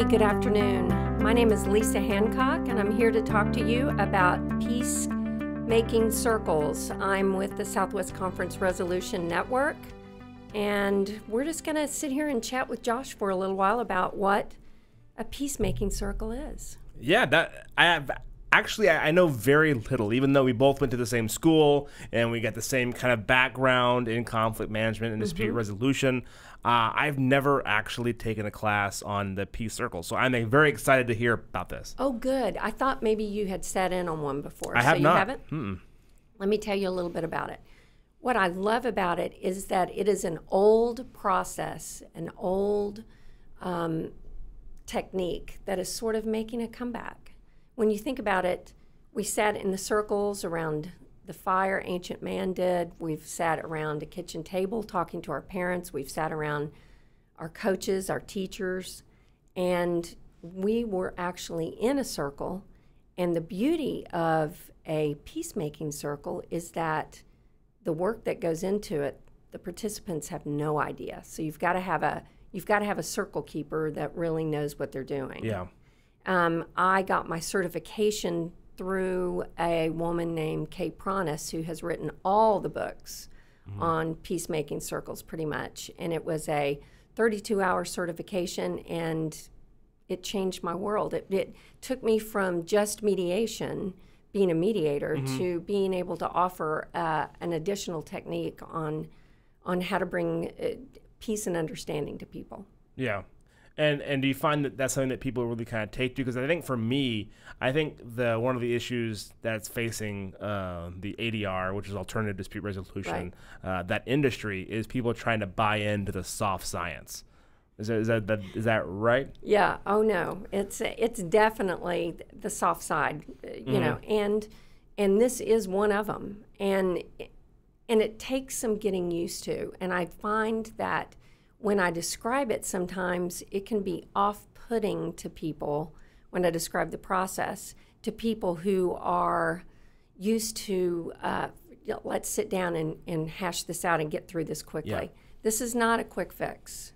good afternoon. My name is Lisa Hancock, and I'm here to talk to you about Peacemaking Circles. I'm with the Southwest Conference Resolution Network, and we're just going to sit here and chat with Josh for a little while about what a peacemaking circle is. Yeah, I know very little, even though we both went to the same school and we got the same kind of background in conflict management and dispute resolution. I've never actually taken a class on the Peace Circle, so I'm very excited to hear about this. Oh, good. I thought maybe you had sat in on one before. I have not. You haven't? Let me tell you a little bit about it. What I love about it is that it is an old process, an old technique that is sort of making a comeback. When you think about it, we sat in the circles around the fire, ancient man did. We've sat around a kitchen table talking to our parents. We've sat around our coaches, our teachers, and we were actually in a circle. And the beauty of a peacemaking circle is that the work that goes into it, the participants have no idea. So you've got to have a circle keeper that really knows what they're doing. Yeah. I got my certification through a woman named Kay Pronis, who has written all the books on peacemaking circles pretty much. And it was a 32-hour certification, and it changed my world. It took me from just mediation, being a mediator, to being able to offer an additional technique on how to bring peace and understanding to people. Yeah. And do you find that that's something that people really kind of take to? Because I think for me, one of the issues that's facing the ADR, which is alternative dispute resolution, that industry, is people trying to buy into the soft science. Is that right? Yeah. Oh no, it's definitely the soft side, you know, and this is one of them, and it takes some getting used to, and I find that when I describe it, sometimes it can be off-putting to people when I describe the process, to people who are used to, let's sit down and hash this out and get through this quickly. Yeah. This is not a quick fix.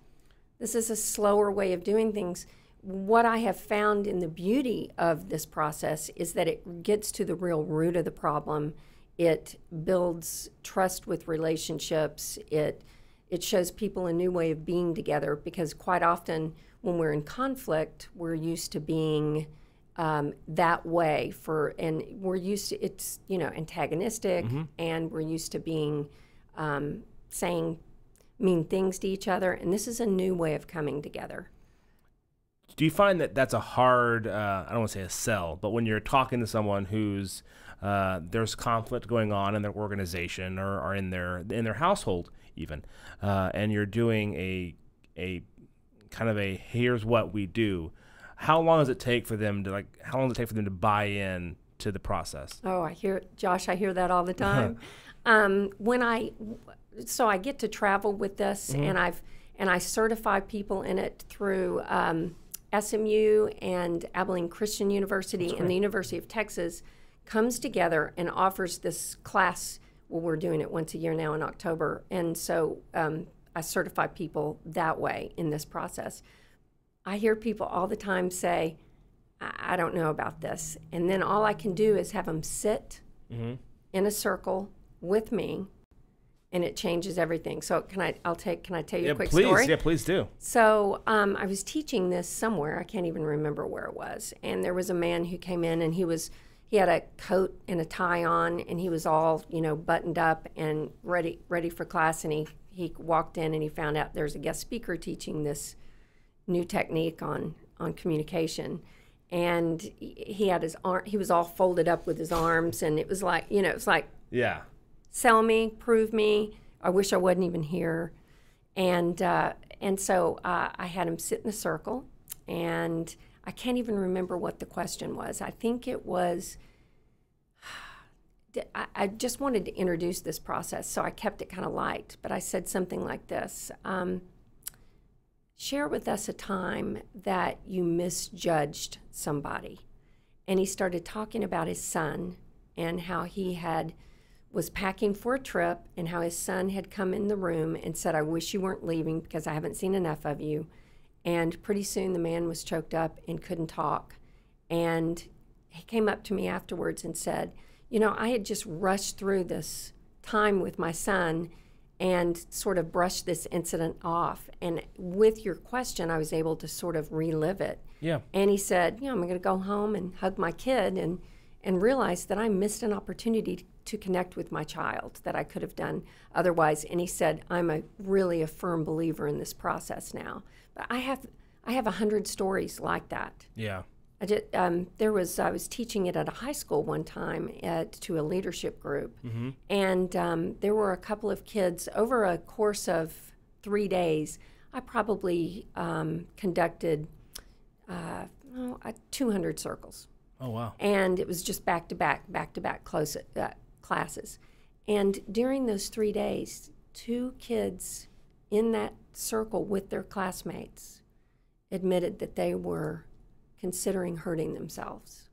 This is a slower way of doing things. What I have found in the beauty of this process is that it gets to the real root of the problem. It builds trust with relationships. It shows people a new way of being together, because quite often when we're in conflict, we're used to being that way and we're used to, it's, antagonistic, and we're used to being, saying mean things to each other. And this is a new way of coming together. Do you find that that's a hard, I don't want to say a sell, but when you're talking to someone who's, there's conflict going on in their organization or in their household even, and you're doing a kind of a here's what we do, how long does it take for them to buy in to the process? Oh, I hear that all the time. So I get to travel with this, and I certify people in it through SMU and Abilene Christian University, and the University of Texas comes together and offers this class. Well, we're doing it once a year now in October, and so I certify people that way in this process. I hear people all the time say, I don't know about this, and then all I can do is have them sit in a circle with me, and it changes everything. So can I tell you a quick story? Yeah, please do. So I was teaching this somewhere. I can't even remember where it was, and there was a man who came in, and he had a coat and a tie on, and he was all, buttoned up and ready for class. And he walked in, and he found out there's a guest speaker teaching this new technique on communication. And he had he was all folded up with his arms, and it was like, yeah, sell me, prove me. I wish I wasn't even here. And so I had him sit in a circle, and I can't even remember what the question was. I think it was, I just wanted to introduce this process, so I kept it kind of light. But I said something like this: share with us a time that you misjudged somebody. And he started talking about his son and how he was packing for a trip, and how his son had come in the room and said, I wish you weren't leaving because I haven't seen enough of you. And pretty soon the man was choked up and couldn't talk. And he came up to me afterwards and said, you know, I had just rushed through this time with my son and sort of brushed this incident off. And with your question, I was able to sort of relive it. Yeah. And he said, you know, I'm going to go home and hug my kid and realize that I missed an opportunity to connect with my child that I could have done otherwise. And he said, I'm really a firm believer in this process now. But I have 100 stories like that. Yeah. I was teaching it at a high school one time to a leadership group, and there were a couple of kids over a course of 3 days. I probably conducted 200 circles. Oh, wow. And it was just back-to-back classes. And during those 3 days, 2 kids in that circle with their classmates admitted that they were considering hurting themselves.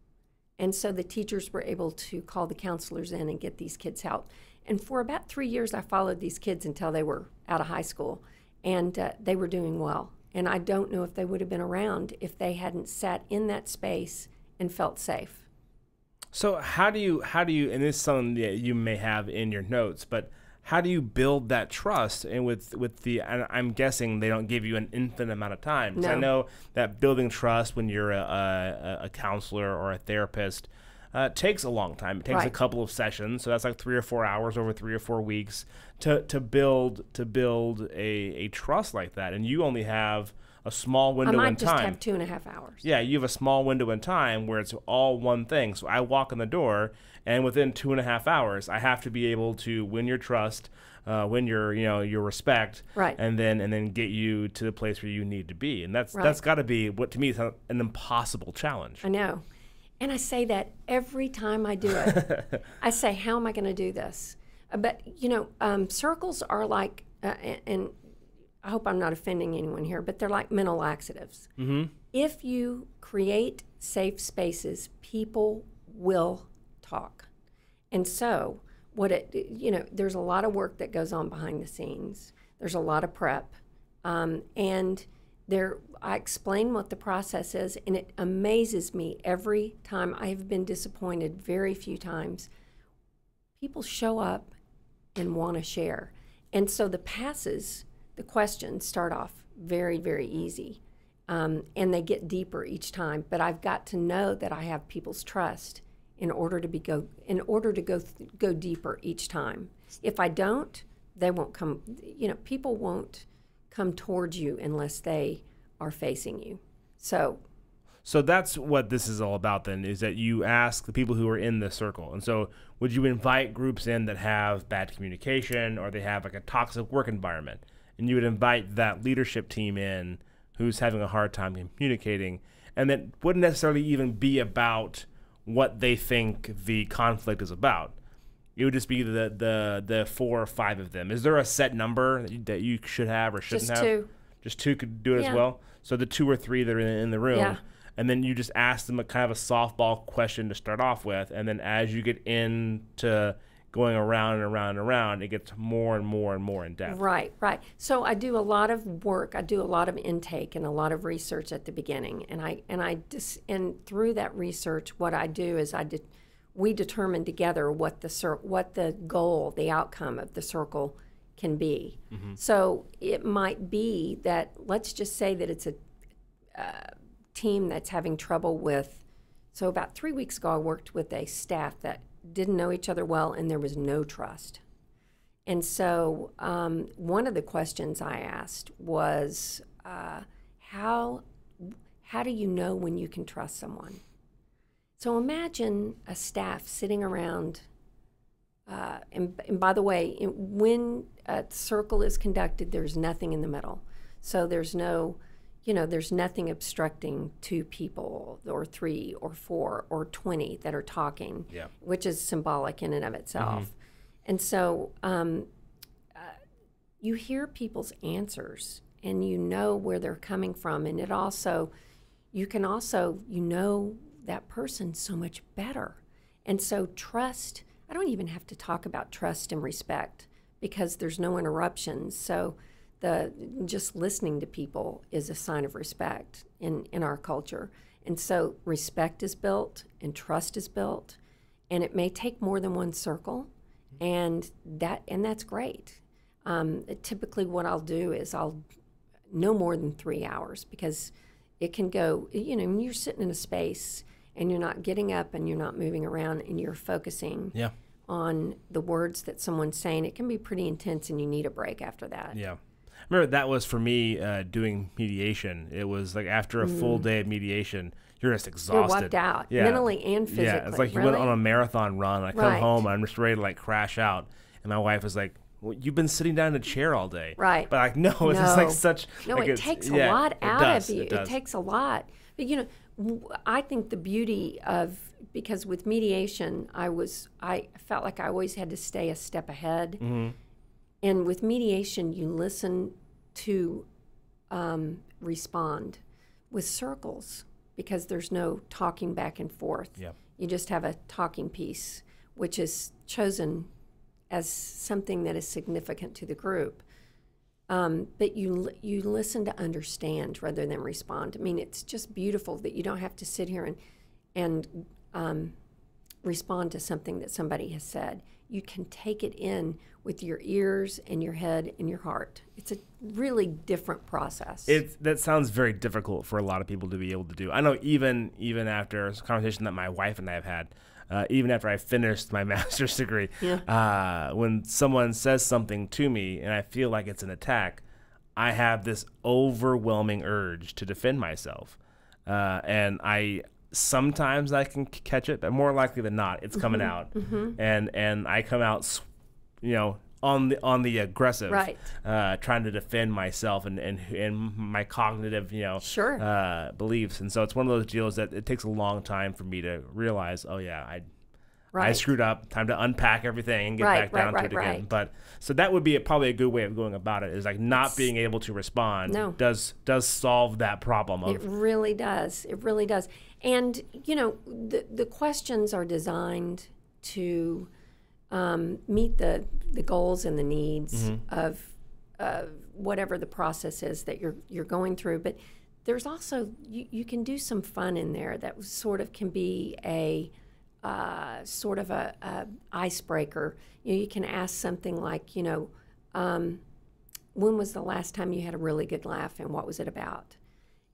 And so the teachers were able to call the counselors in and get these kids help. And for about 3 years, I followed these kids until they were out of high school, and they were doing well. And I don't know if they would have been around if they hadn't sat in that space and felt safe. So how do you, and this is something that you may have in your notes, but how do you build that trust? And I'm guessing they don't give you an infinite amount of time. No. I know that building trust when you're a counselor or a therapist takes a long time. It takes a couple of sessions, so that's like 3 or 4 hours over 3 or 4 weeks to build a trust like that. And you only have a small window in time. I might just have 2.5 hours. Yeah, you have a small window in time where it's all one thing. So I walk in the door, and within 2.5 hours, I have to be able to win your trust, win your respect, and then get you to the place where you need to be. And that's got to be what to me is an impossible challenge. I know, and I say that every time I do it. I say, how am I going to do this? But circles are like, and I hope I'm not offending anyone here, but they're like mental laxatives. Mm-hmm. If you create safe spaces, people will talk. And so there's a lot of work that goes on behind the scenes. There's a lot of prep. And I explain what the process is, and it amazes me every time. I have been disappointed very few times. People show up and want to share. And so the questions start off very, very easy, and they get deeper each time. But I've got to know that I have people's trust in order to go deeper each time. If I don't, they won't come. People won't come towards you unless they are facing you. So that's what this is all about then, is that you ask the people who are in the circle. And so would you invite groups in that have bad communication or they have like a toxic work environment? And you would invite that leadership team in who's having a hard time communicating, and that wouldn't necessarily even be about what they think the conflict is about. It would just be the 4 or 5 of them. Is there a set number that you should have or shouldn't have? Just 2. Just 2 could do it as well? So the 2 or 3 that are in the room. Yeah. And then you just ask them a kind of a softball question to start off with, and then as you get into going around and around and around, it gets more and more and more in depth. Right. So I do a lot of work. I do a lot of intake and a lot of research at the beginning, and through that research, what I do is we determine together what the goal, the outcome of the circle can be. Mm-hmm. So it might be that, let's just say that it's a team that's having trouble with. So about 3 weeks ago, I worked with a staff that didn't know each other well, and there was no trust. And so one of the questions I asked was, how do you know when you can trust someone? So imagine a staff sitting around, and by the way, when a circle is conducted, there's nothing in the middle. So there's nothing obstructing 2 people or 3 or 4 or 20 that are talking, which is symbolic in and of itself. Mm-hmm. And so you hear people's answers and you know where they're coming from. And you can also know that person so much better. And so trust, I don't even have to talk about trust and respect because there's no interruptions. So just listening to people is a sign of respect in our culture. And so respect is built and trust is built, and it may take more than one circle, and that's great. Typically what I'll do is I'll no more than 3 hours, because it can go, when you're sitting in a space and you're not getting up and you're not moving around and you're focusing on the words that someone's saying, it can be pretty intense and you need a break after that. Yeah. I remember that was for me doing mediation. It was like after a full day of mediation, you're just exhausted. You're wiped out, mentally and physically. Yeah, it's like you went on a marathon run. I come home, I'm just ready to like crash out. And my wife was like, well, you've been sitting down in a chair all day. Right. But like, no, it's just like such. No, like it takes a lot out of you. It takes a lot. But I think the beauty of, because with mediation, I felt like I always had to stay a step ahead. Mm-hmm. And with mediation, you listen to respond. With circles, because there's no talking back and forth. Yeah. You just have a talking piece, which is chosen as something that is significant to the group. But you listen to understand rather than respond. I mean, it's just beautiful that you don't have to sit here and respond to something that somebody has said. You can take it in with your ears and your head and your heart. It's a really different process. That sounds very difficult for a lot of people to be able to do. I know even after a conversation that my wife and I have had, even after I finished my master's degree, when someone says something to me and I feel like it's an attack, I have this overwhelming urge to defend myself. And sometimes I can catch it, but more likely than not, it's coming out. Mm-hmm. And I come out, on the aggressive, right. Trying to defend myself and my cognitive, sure. Beliefs. And so it's one of those deals that it takes a long time for me to realize, oh yeah, I screwed up. Time to unpack everything and get back down to it again. Right. But so that would be probably a good way of going about it, is like not being able to respond. No. does solve that problem. It really does. It really does. And the questions are designed to meet the goals and the needs of whatever the process is that you're going through. But there's also you can do some fun in there that sort of can be a sort of a icebreaker. You can ask something like, when was the last time you had a really good laugh and what was it about?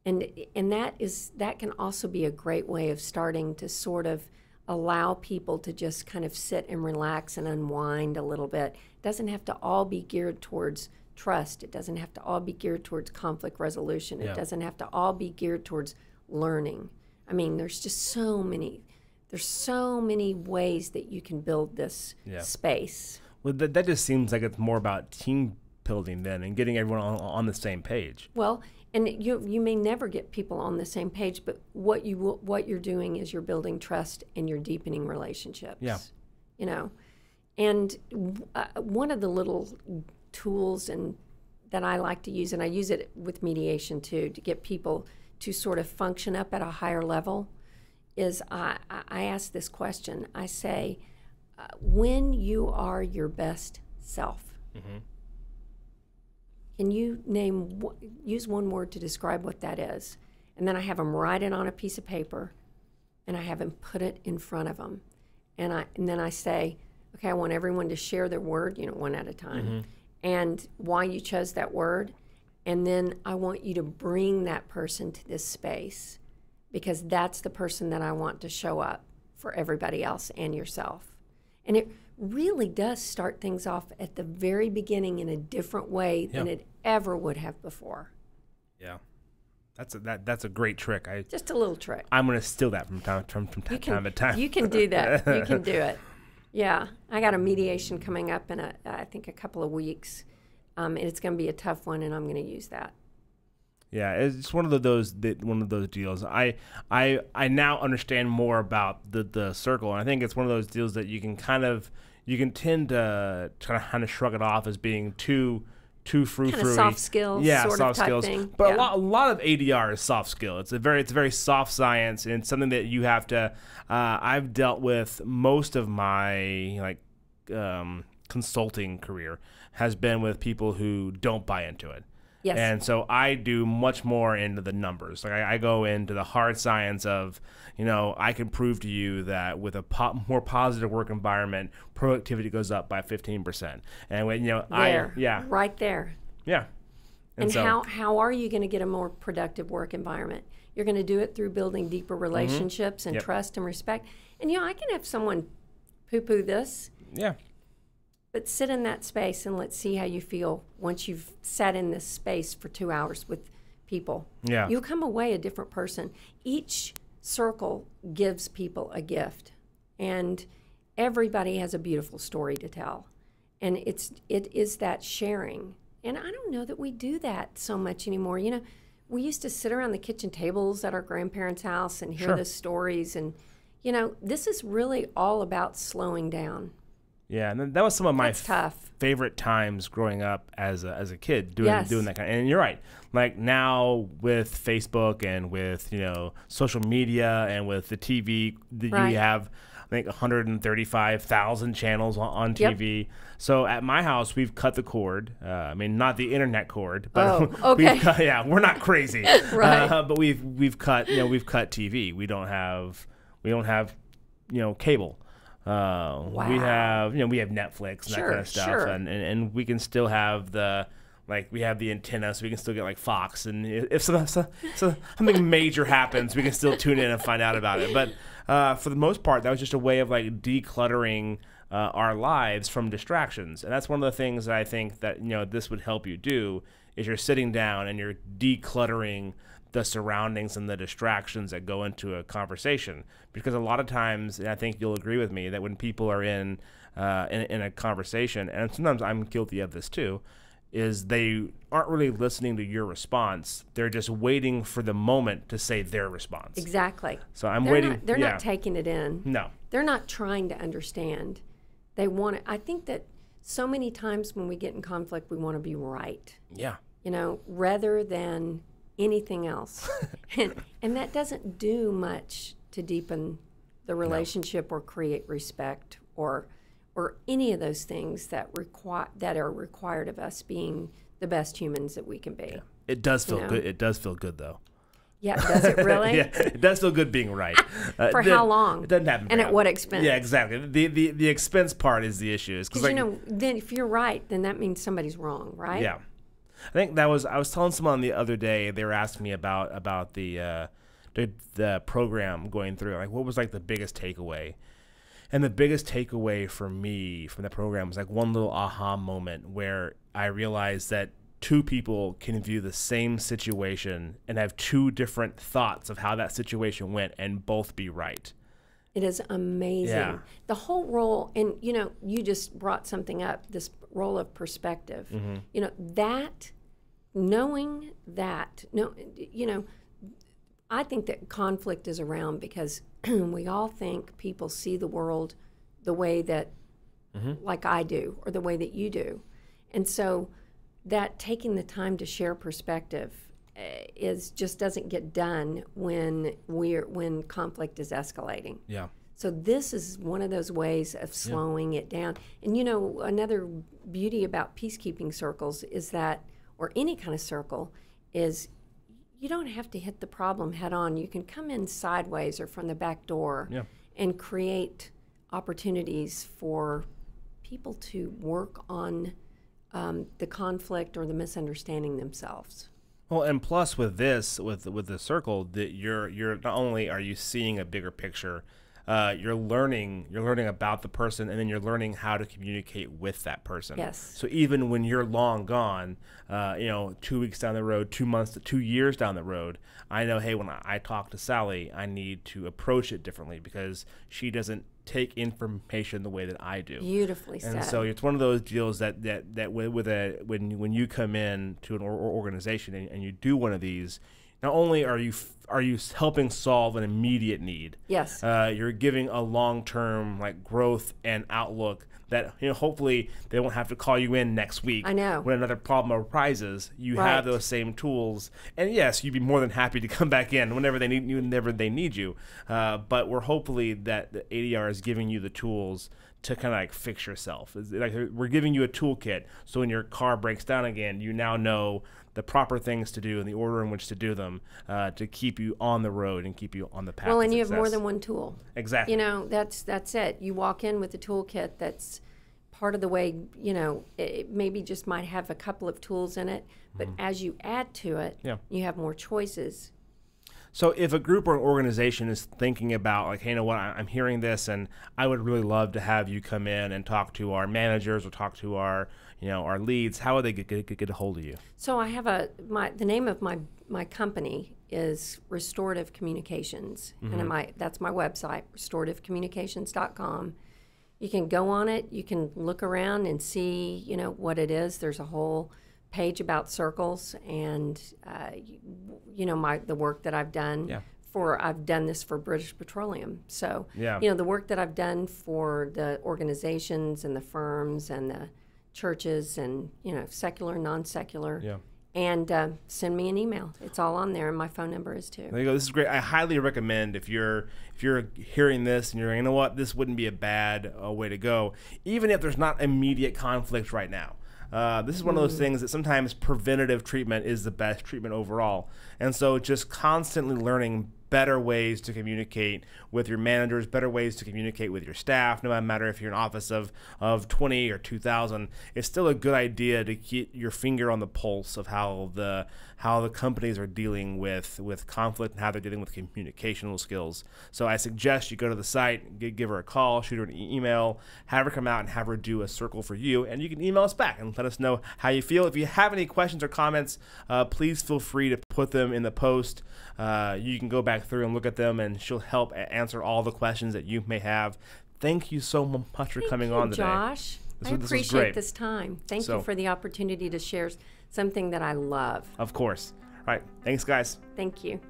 And that can also be a great way of starting to sort of allow people to just kind of sit and relax and unwind a little bit. It doesn't have to all be geared towards trust. It doesn't have to all be geared towards conflict resolution. Yeah. It doesn't have to all be geared towards learning. I mean, there's just so many ways that you can build this space. Well, that just seems like it's more about team building then and getting everyone on the same page. Well, and you may never get people on the same page, but what you're doing is you're building trust and you're deepening relationships. Yeah. And one of the little tools that I like to use, and I use it with mediation too, to get people to sort of function up at a higher level, is I ask this question. I say, when you are your best self, can you use one word to describe what that is? And then I have them write it on a piece of paper, and I have them put it in front of them. And then I say, okay, I want everyone to share their word, one at a time, and why you chose that word. And then I want you to bring that person to this space, because that's the person that I want to show up for everybody else and yourself. And it really does start things off at the very beginning in a different way than it ever would have before. Yeah. That's a great trick. Just a little trick. I'm going to steal that from time to time. You can do that. You can do it. Yeah. I got a mediation coming up in I think a couple of weeks. And it's going to be a tough one, and I'm going to use that. Yeah, it's one of those deals. I now understand more about the circle, and I think it's one of those deals that you can tend to kind of shrug it off as being too frou-frou. Kind of soft skills, soft skills. Thing. But a lot of ADR is soft skill. It's a very soft science, and it's something that you have to. I've dealt with most of my consulting career has been with people who don't buy into it. Yes. And so I do much more into the numbers. Like I go into the hard science of, I can prove to you that with a more positive work environment, productivity goes up by 15%. And when, right there. Yeah. And so, how are you going to get a more productive work environment? You're going to do it through building deeper relationships and trust and respect. And, I can have someone poo-poo this. Yeah. But sit in that space and let's see how you feel once you've sat in this space for 2 hours with people. Yeah. You'll come away a different person. Each circle gives people a gift. And everybody has a beautiful story to tell. And it is that sharing. And I don't know that we do that so much anymore. We used to sit around the kitchen tables at our grandparents' house and hear the stories. And, this is really all about slowing down. Yeah, and that was some of my favorite times growing up as a kid doing that kind of, and you're right. Like now with Facebook and with, social media and with the TV, you have, I think, 135,000 channels on TV. Yep. So at my house, we've cut the cord. Not the internet cord, but we've cut, we're not crazy. Right. But we've cut TV. We don't have cable. Wow. We have Netflix and that kind of stuff, and we can still have we have the antenna, so we can still get like Fox, and if something major happens, we can still tune in and find out about it. But for the most part, that was just a way of like decluttering our lives from distractions, and that's one of the things that I think that this would help you do is you're sitting down and you're decluttering the surroundings and the distractions that go into a conversation. Because a lot of times, and I think you'll agree with me, that when people are in a conversation, and sometimes I'm guilty of this too, is they aren't really listening to your response. They're just waiting for the moment to say their response. Exactly. So I'm waiting. They're not taking it in. No. They're not trying to understand. They want it. I think that so many times when we get in conflict, we want to be right. Yeah. Rather than anything else. and that doesn't do much to deepen the relationship or create respect or any of those things that are required of us being the best humans that we can be. Yeah. It does feel good. It does feel good though. Yeah, does it really? Yeah, it does feel good being right. For how long? It doesn't happen. And at what expense? Yeah, exactly. The expense part is the issue. Because then if you're right, then that means somebody's wrong, right? Yeah. I think I was telling someone the other day, they were asking me about the program going through, like what was like the biggest takeaway. And the biggest takeaway for me from the program was like one little aha moment where I realized that two people can view the same situation and have two different thoughts of how that situation went and both be right. It is amazing. Yeah. The whole role, and you just brought something up, this role of perspective. Knowing that, I think that conflict is around because we all think people see the world the way that, like I do, or the way that you do. And so that taking the time to share perspective just doesn't get done when conflict is escalating. Yeah. So this is one of those ways of slowing it down. And another beauty about peacekeeping circles is that, or any kind of circle, is you don't have to hit the problem head on. You can come in sideways or from the back door and create opportunities for people to work on the conflict or the misunderstanding themselves. Well, and plus with this, with the circle, that you're not only are you seeing a bigger picture, you're learning about the person, and then you're learning how to communicate with that person. Yes. So even when you're long gone, 2 weeks down the road, 2 months, 2 years down the road, I know, hey, when I talk to Sally, I need to approach it differently because she doesn't take information the way that I do. Beautifully said. And so it's one of those deals that when you come in to an organization and you do one of these, not only are you helping solve an immediate need, yes, you're giving a long-term like growth and outlook that hopefully they won't have to call you in next week. I know. When another problem arises, you have those same tools, and yes, you'd be more than happy to come back in whenever they need you. But we're hopefully that the ADR is giving you the tools to kind of like fix yourself? Is it like we're giving you a toolkit, so when your car breaks down again, you now know the proper things to do and the order in which to do them to keep you on the road and keep you on the path. Well, to and you success. have more than one tool. Exactly. You know, that's it. You walk in with a toolkit that's part of the way, you know, it maybe just might have a couple of tools in it, but as you add to it, you have more choices. So if a group or an organization is thinking about like, hey, you know what, I'm hearing this and I would really love to have you come in and talk to our managers or talk to our, you know, our leads, how would they get a hold of you? So I have the name of my company is Restorative Communications, and that's my website, restorativecommunications.com. You can go on it, you can look around and see, you know, what it is. There's a whole page about circles and you know, the work that I've done I've done this for British Petroleum. So you know, the work that I've done for the organizations and the firms and the churches and, you know, secular, non-secular. And send me an email. It's all on there, and my phone number is too. There you go. This is great. I highly recommend if you're hearing this and you're, you know what, this wouldn't be a bad way to go, even if there's not immediate conflict right now. This is one of those things that sometimes preventative treatment is the best treatment overall. And so just constantly learning better ways to communicate with your managers, better ways to communicate with your staff, no matter if you're an office of 20 or 2,000, it's still a good idea to keep your finger on the pulse of how the companies are dealing with conflict and how they're dealing with communicational skills. So I suggest you go to the site, give her a call, shoot her an email, have her come out and have her do a circle for you, and you can email us back and let us know how you feel. If you have any questions or comments, please feel free to put them in the post. You can go back through and look at them, and she'll help answer all the questions that you may have. Thank you so much for coming on today. Josh. I appreciate this time. Thank you for the opportunity to share something that I love. Of course. All right. Thanks, guys. Thank you.